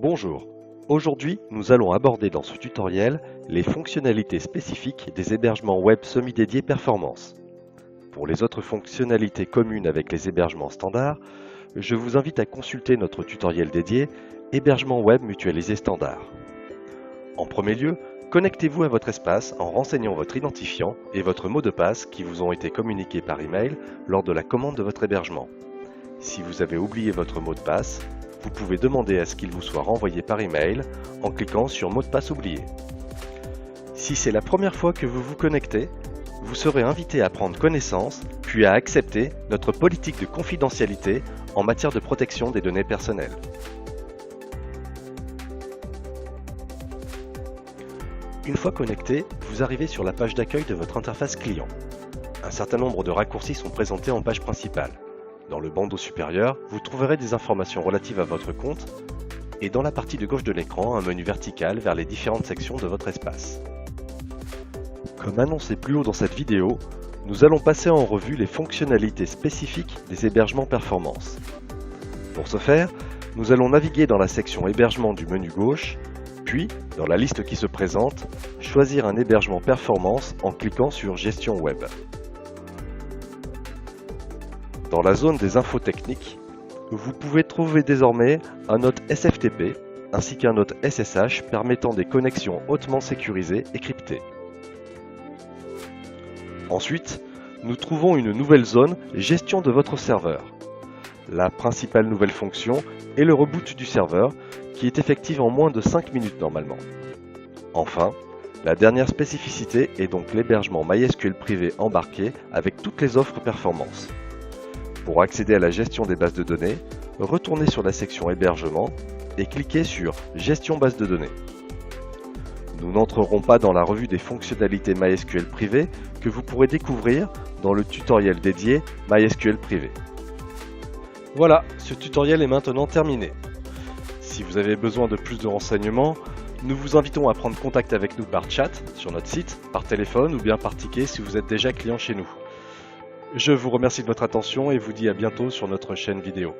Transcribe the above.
Bonjour, aujourd'hui nous allons aborder dans ce tutoriel les fonctionnalités spécifiques des hébergements web semi-dédiés performance. Pour les autres fonctionnalités communes avec les hébergements standards, je vous invite à consulter notre tutoriel dédié Hébergement web mutualisé standard. En premier lieu, connectez-vous à votre espace en renseignant votre identifiant et votre mot de passe qui vous ont été communiqués par email lors de la commande de votre hébergement. Si vous avez oublié votre mot de passe, vous pouvez demander à ce qu'il vous soit renvoyé par email en cliquant sur mot de passe oublié. Si c'est la première fois que vous vous connectez, vous serez invité à prendre connaissance puis à accepter notre politique de confidentialité en matière de protection des données personnelles. Une fois connecté, vous arrivez sur la page d'accueil de votre interface client. Un certain nombre de raccourcis sont présentés en page principale. Dans le bandeau supérieur, vous trouverez des informations relatives à votre compte et dans la partie de gauche de l'écran, un menu vertical vers les différentes sections de votre espace. Comme annoncé plus haut dans cette vidéo, nous allons passer en revue les fonctionnalités spécifiques des hébergements performance. Pour ce faire, nous allons naviguer dans la section hébergement du menu gauche, puis, dans la liste qui se présente, choisir un hébergement performance en cliquant sur Gestion web. Dans la zone des infos techniques, vous pouvez trouver désormais un hôte SFTP ainsi qu'un hôte SSH permettant des connexions hautement sécurisées et cryptées. Ensuite, nous trouvons une nouvelle zone Gestion de votre serveur. La principale nouvelle fonction est le reboot du serveur qui est effective en moins de 5 minutes normalement. Enfin, la dernière spécificité est donc l'hébergement MySQL privé embarqué avec toutes les offres performance. Pour accéder à la gestion des bases de données, retournez sur la section Hébergement et cliquez sur Gestion base de données. Nous n'entrerons pas dans la revue des fonctionnalités MySQL privé que vous pourrez découvrir dans le tutoriel dédié MySQL privé. Voilà, ce tutoriel est maintenant terminé. Si vous avez besoin de plus de renseignements, nous vous invitons à prendre contact avec nous par chat sur notre site, par téléphone ou bien par ticket si vous êtes déjà client chez nous. Je vous remercie de votre attention et vous dis à bientôt sur notre chaîne vidéo.